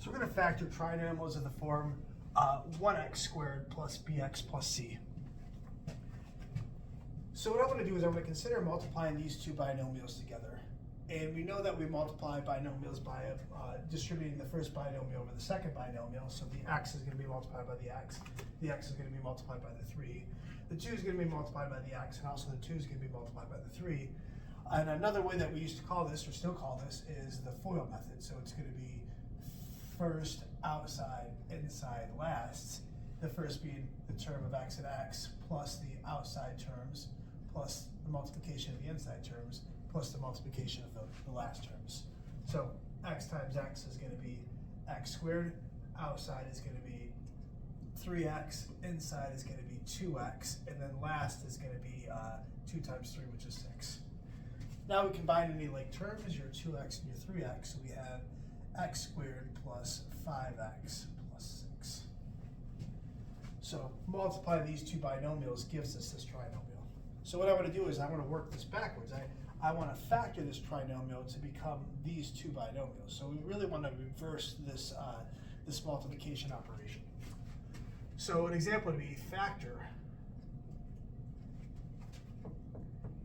So we're going to factor trinomials in the form 1x squared plus bx plus c. So what I want to do is I'm going to consider multiplying these two binomials together. And we know that we multiply binomials by distributing the first binomial over the second binomial. So the x is going to be multiplied by the x is going to be multiplied by the 3. The 2 is going to be multiplied by the x, and also the 2 is going to be multiplied by the 3. And another way that we used to call this, or still call this, is the FOIL method. So it's going to be first, outside, inside, last. The first being the term of x and x, plus the outside terms, plus the multiplication of the inside terms, plus the multiplication of the last terms. So x times x is going to be x squared, outside is going to be 3x, inside is going to be 2x, and then last is going to be 2 times 3, which is 6. Now we combine any like terms, your 2x and your 3x, so we have x squared plus 5x plus 6. So multiply these two binomials gives us this trinomial. So what I want to do is I want to work this backwards. I want to factor this trinomial to become these two binomials. So we really want to reverse this, this multiplication operation. So an example would be factor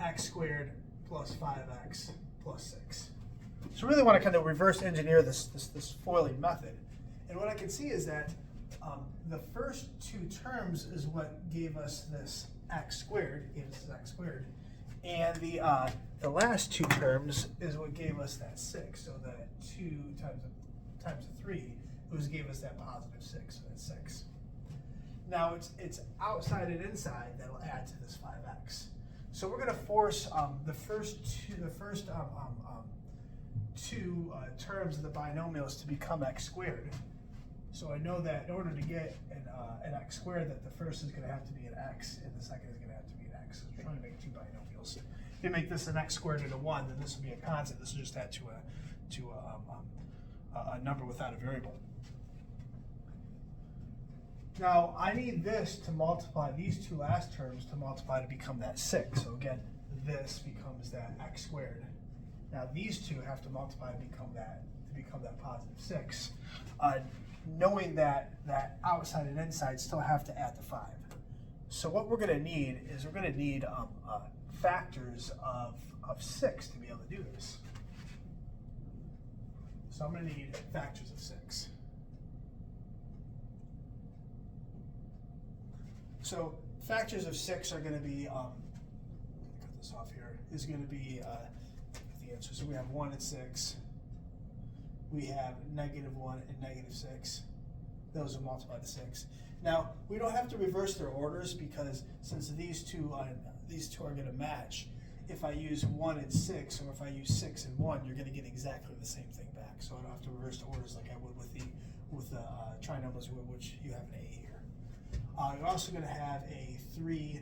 x squared plus 5x plus 6. So really want to kind of reverse engineer this foiling method. And what I can see is that the first two terms is what gave us this x squared, and the last two terms is what gave us that 6. So that 2 times the 3 gave us that positive 6, so that's 6. Now it's outside and inside that'll add to this 5x. So we're going to force the first two terms of the binomials to become x squared. So I know that in order to get an x squared, that the first is going to have to be an x and the second is going to have to be an x. So we're trying to make two binomials. If you make this an x squared and a 1, then this will be a constant. This will just add to a number without a variable. Now I need this to multiply these two last terms to multiply to become that 6. So again, this becomes that x squared. Now these two have to multiply to become that positive 6. Knowing that outside and inside still have to add the 5. So what we're going to need is factors of 6 to be able to do this. So I'm going to need factors of 6. So factors of 6 are going to be, cut this off here, is going to be the answer. So we have 1 and 6. We have -1 and -6. Those will multiply to 6. Now we don't have to reverse their orders because since these two are going to match, if I use 1 and 6 or if I use 6 and 1, you're going to get exactly the same thing back. So I don't have to reverse the orders like I would with the trinomials, which you have an A here. You're also going to have a 3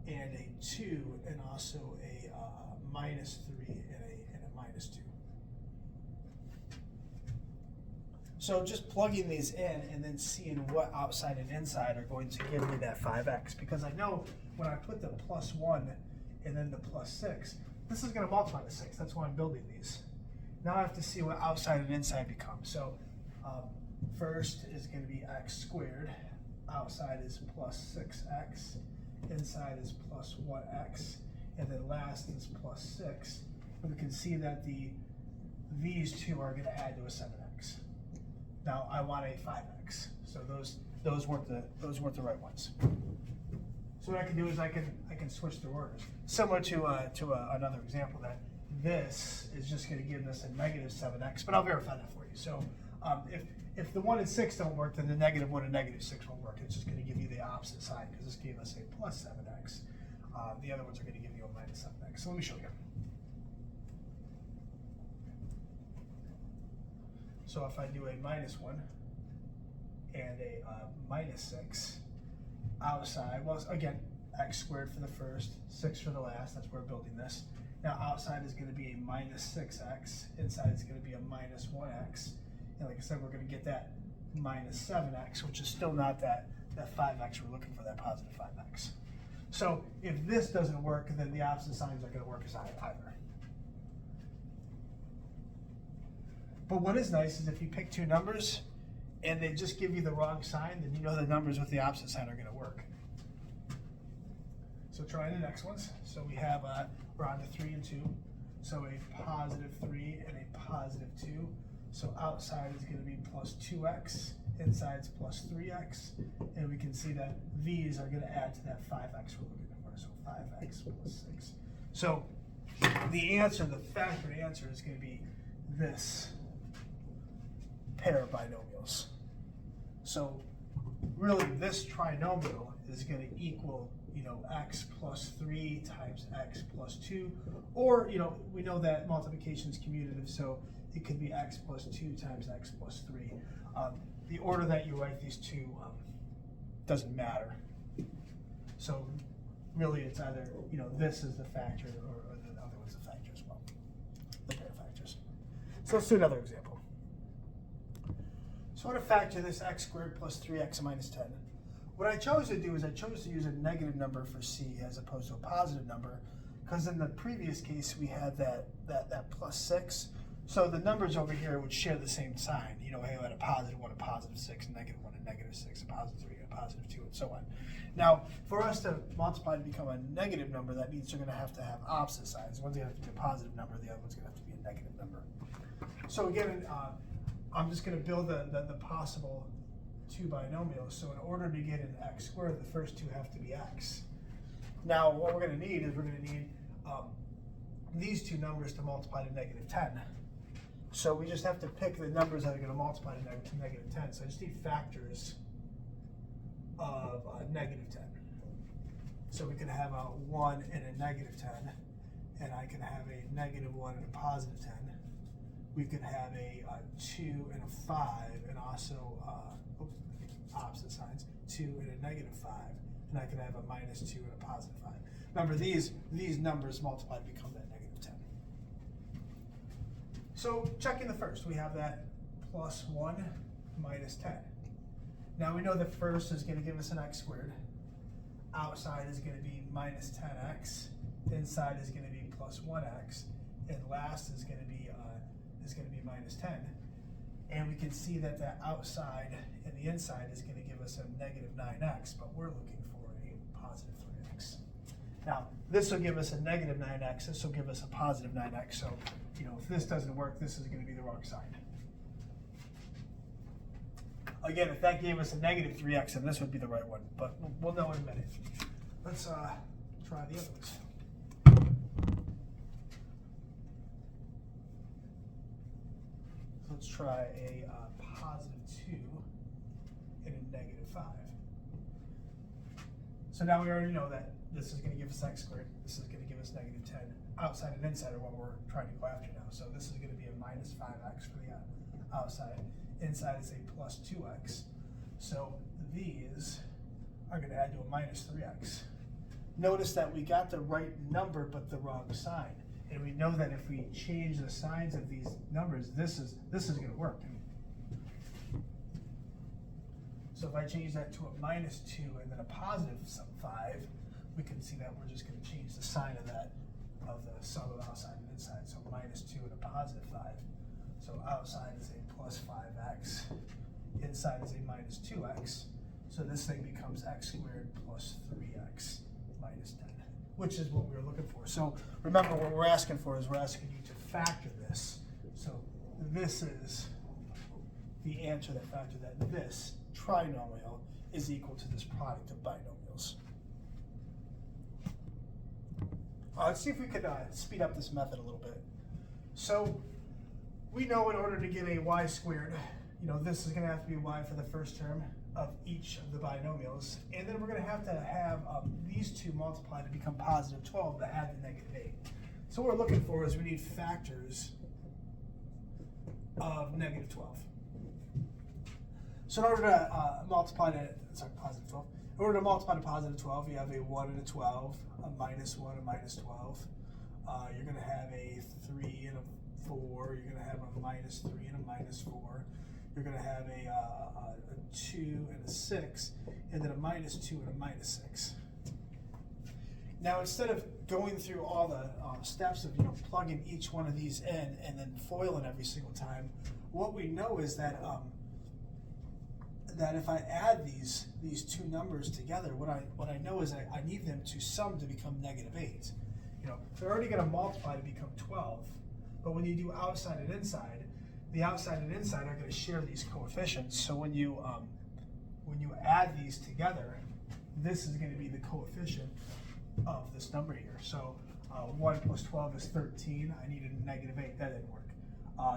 and a 2, and also a -3 and a -2. So just plugging these in and then seeing what outside and inside are going to give me that 5x, because I know when I put the +1 and then the +6, this is going to multiply to 6. That's why I'm building these. Now I have to see what outside and inside become. So first is going to be x squared. Outside is +6x. Inside is +1x. And then last is +6. And we can see that these two are going to add to a 7x. Now I want a 5x, so those weren't the right ones. So what I can do is I can switch the orders, similar to another example. That this is just going to give us a -7x, but I'll verify that for you. So if the 1 and 6 don't work, then the -1 and -6 won't work. It's just going to give you the opposite side because this gave us a +7x. The other ones are going to give you a -7x. So let me show you. So if I do a -1 and a -6, outside, well, again, x squared for the first, 6 for the last, that's where we're building this. Now outside is going to be a -6x, inside is going to be a -1x, and like I said, we're going to get that -7x, which is still not that 5x we're looking for, that positive 5x. So if this doesn't work, then the opposite signs aren't going to work as either. But what is nice is if you pick two numbers, and they just give you the wrong sign, then you know the numbers with the opposite sign are going to work. So try the next ones. So we have, we're on to 3 and 2. So a positive 3 and a positive 2. So outside is going to be plus 2x, inside's plus 3x, and we can see that these are going to add to that 5x we're looking for. So 5x plus 6. So the answer, the factored answer, is going to be this pair of binomials. So really this trinomial is going to equal, you know, x plus 3 times x plus 2, or, you know, we know that multiplication is commutative, so it could be x plus 2 times x plus 3. The order that you write these two doesn't matter. So really it's either, you know, this is the factor or the other one's the factor as well, the pair of factors. So let's do another example. So I want to factor this x squared plus 3x minus 10. What I chose to do is I chose to use a negative number for c as opposed to a positive number, because in the previous case we had that plus 6. So the numbers over here would share the same sign. You know, hey, we had a positive 1, a positive 6, a negative 1, a negative 6, a positive 3, a positive 2, and so on. Now, for us to multiply to become a negative number, that means you're going to have opposite signs. One's going to have to be a positive number, the other one's going to have to be a negative number. So again, I'm just going to build the possible two binomials. So in order to get an x squared, the first two have to be x. Now, what we're going to need is we're going to need these two numbers to multiply to negative 10. So we just have to pick the numbers that are going to multiply to negative 10. So I just need factors of negative 10. So we can have a 1 and a negative 10, and I can have a negative 1 and a positive 10. We could have a 2 and a 5, and also opposite signs, 2 and a negative 5, and I can have a minus 2 and a positive 5. Remember, these numbers multiplied become that negative 10. So checking the first, we have that plus 1 minus 10. Now we know the first is going to give us an x squared. Outside is going to be minus 10x. Inside is going to be plus 1x. And last is going to be minus 10. And we can see that the outside and the inside is going to give us a negative 9x, but we're looking for a positive 3x. Now, this will give us a negative 9x. This will give us a positive 9x. So, you know, if this doesn't work, this is going to be the wrong side. Again, if that gave us a negative 3x, then this would be the right one, but we'll know in a minute. Let's try the other ones. So let's try a positive 2 and a negative 5. So now we already know that this is going to give us x squared. This is going to give us negative 10. Outside and inside are what we're trying to go after now. So this is going to be a minus 5x for the outside. Inside is a plus 2x. So these are going to add to a minus 3x. Notice that we got the right number but the wrong sign. And we know that if we change the signs of these numbers, this is going to work. So if I change that to a minus 2 and then a positive 5, we can see that we're just going to change the sign of that, of the sum of outside and inside. So minus 2 and a positive 5. So outside is a plus 5x, inside is a minus 2x. So this thing becomes x squared plus 3x minus 10, which is what we were looking for. So remember, what we're asking for is we're asking you to factor this. So this is the answer that factored that this trinomial is equal to this product of binomials. Let's see if we could speed up this method a little bit. So we know in order to get a y squared, you know, this is going to have to be y for the first term of each of the binomials, and then we're going to have these two multiply to become positive 12 to add the negative 8. So what we're looking for is we need factors of negative 12. So in order to multiply to, positive 12, in order to multiply to positive 12, you have a 1 and a 12, a minus 1 and minus 12. You're going to have a 3 and a 4, you're going to have a minus 3 and a minus 4, you're going to have a 2 and a 6, and then a minus 2 and a minus 6. Now instead of going through all the steps of plugging each one of these in and then foiling every single time, what we know is that that if I add these two numbers together, what I know is I need them to sum to become -8. You know, they're already going to multiply to become 12, but when you do outside and inside, the outside and inside are going to share these coefficients. So when you add these together, this is going to be the coefficient of this number here. So 1 plus 12 is 13. I needed -8. That didn't work.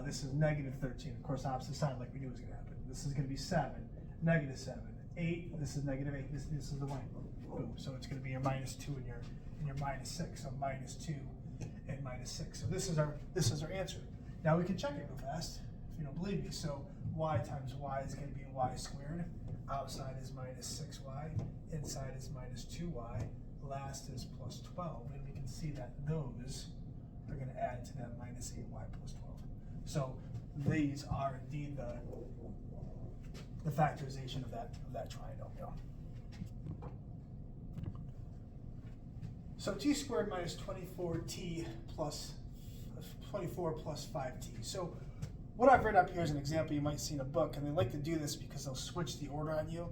This is -13. Of course, opposite side, like we knew was going to happen. This is going to be 7, -7. 8. This is -8. This is the one. Boom. So it's going to be your -2 and your -6. So -2 and -6. So this is our answer. Now we can check it real fast if you don't believe me. So y times y is going to be y squared. Outside is -6y. Inside is -2y. Last is plus 12, and we can see that those are going to add to that -8y plus 12. So these are indeed the factorization of that trinomial. So t squared minus 24t plus 24 plus 5t. So what I've written up here is an example you might see in a book, and they like to do this because they'll switch the order on you,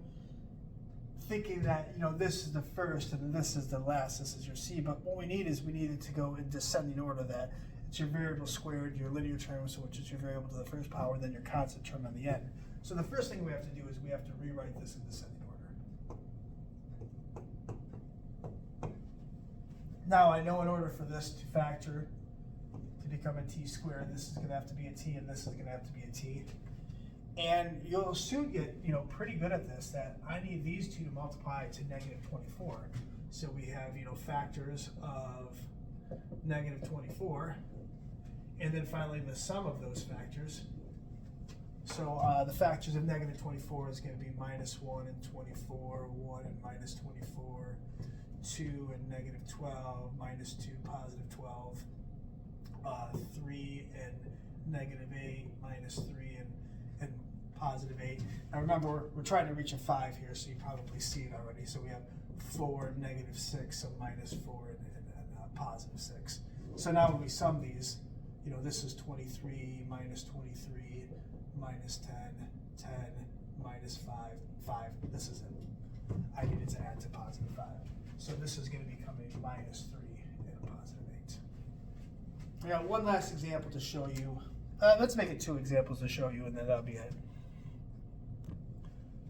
thinking that, you know, this is the first and this is the last, this is your c. But what we need is we need it to go in descending order, that it's your variable squared, your linear term, so which is your variable to the first power, then your constant term on the end. So the first thing we have to do is we have to rewrite this in descending order. Now I know in order for this to factor to become a t squared, this is going to have to be a t and this is going to have to be a t. And you'll soon get, you know, pretty good at this, that I need these two to multiply to -24. So we have, you know, factors of -24, and then finally the sum of those factors. So the factors of -24 is going to be -1 and 24, 1 and -24, 2 and -12, -2, +12, 3 and -8, -3 and +8. Now remember, we're trying to reach a 5 here, so you probably see it already. So we have 4 and -6, so -4 and +6. So now when we sum these, you know, this is 23, -23, -10, 10, -5, 5. This is it. I needed to add to +5. So this is going to become a -3 and a +8. I got one last example to show you. Let's make it 2 examples to show you, and then that'll be it.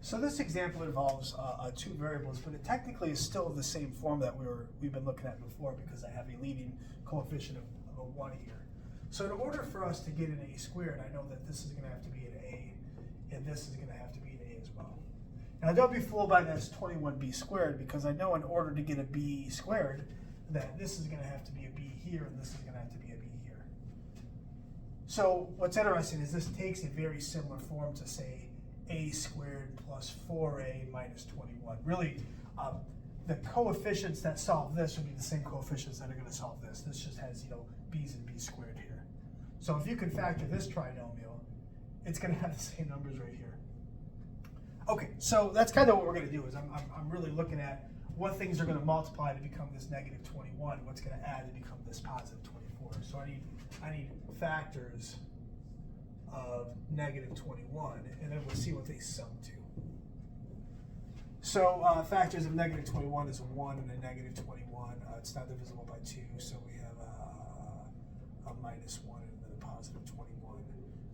So this example involves 2 variables, but it technically is still the same form that we've been looking at before, because I have a leading coefficient of a 1 here. So in order for us to get an a squared, I know that this is going to have to be an a, and this is going to have to be an a as well. Now don't be fooled by this 21b squared, because I know in order to get a b squared, that this is going to have to be a b here, and this is going to have to be a b here. So what's interesting is this takes a very similar form to, say, a squared plus 4a minus 21. Really, the coefficients that solve this would be the same coefficients that are going to solve this. This just has, you know, b's and b squared here. So if you can factor this trinomial, it's going to have the same numbers right here. Okay, so that's kind of what we're going to do. Is I'm really looking at what things are going to multiply to become this -21, what's going to add to become this +24. So I need factors of -21, and then we'll see what they sum to. So factors of -21 is a 1 and a -21. It's not divisible by 2, so we have a -1 and then a +21.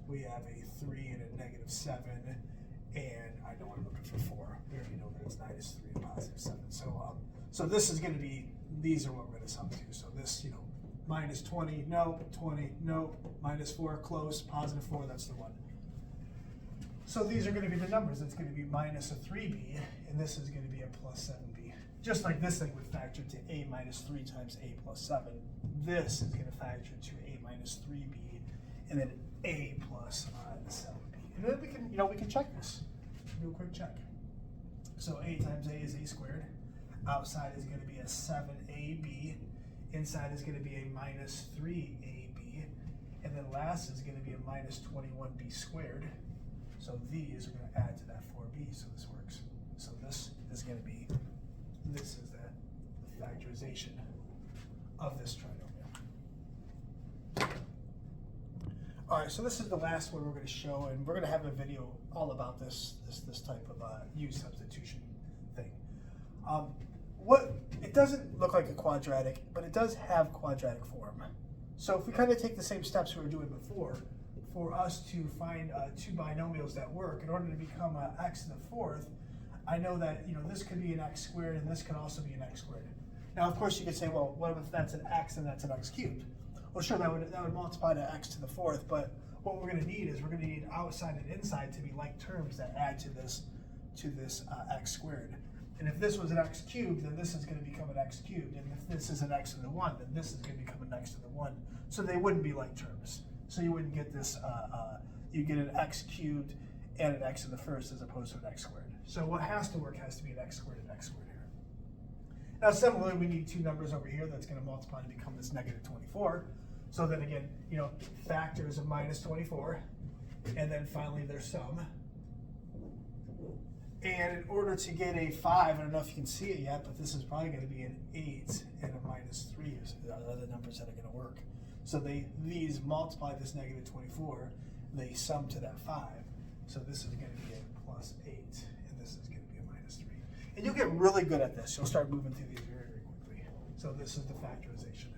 We have a 3 and a -7, and I know I'm looking for 4. We already know that it's -3 and +7. So this is going to be, these are what we're going to sum to. So this, you know, -20, no, 20, no, -4, close, +4, that's the one. So these are going to be the numbers. It's going to be minus a 3b, and this is going to be a plus 7b. Just like this thing would factor to a minus 3 times a plus 7, this is going to factor to a minus 3b, and then a plus 7b. And then we can, we can check this. Do a quick check. So a times a is a squared. Outside is going to be a 7ab. Inside is going to be a minus 3ab. And then last is going to be a minus 21b squared. So these are going to add to that 4b, so this works. So this is going to be, this is the factorization of this trinomial. All right, so this is the last one we're going to show, and we're going to have a video all about this type of U substitution thing. What it doesn't look like a quadratic, but it does have quadratic form. So if we kind of take the same steps we were doing before, for us to find two binomials that work, in order to become x to the fourth, I know that this could be an x squared and this could also be an x squared. Now, of course, you could say, well, what if that's an x and that's an x cubed? Well, sure, that would multiply to x to the fourth, but what we're going to need is we're going to need outside and inside to be like terms that add to this x squared. And if this was an x cubed, then this is going to become an x cubed. And if this is an x to the 1, then this is going to become an x to the 1. So they wouldn't be like terms. So you wouldn't get this, you get an x cubed and an x to the first as opposed to an x squared. So what has to work has to be an x squared and x squared here. Now similarly, we need two numbers over here that's going to multiply to become this negative 24. So then again, factors of minus 24, and then finally their sum. And in order to get a 5, I don't know if you can see it yet, but this is probably going to be an 8 and a minus 3 are the numbers that are going to work. So these multiply this negative 24, they sum to that 5. So this is going to be a plus 8, and this is going to be a minus 3. And you'll get really good at this. You'll start moving through these very, very quickly. So this is the factorization.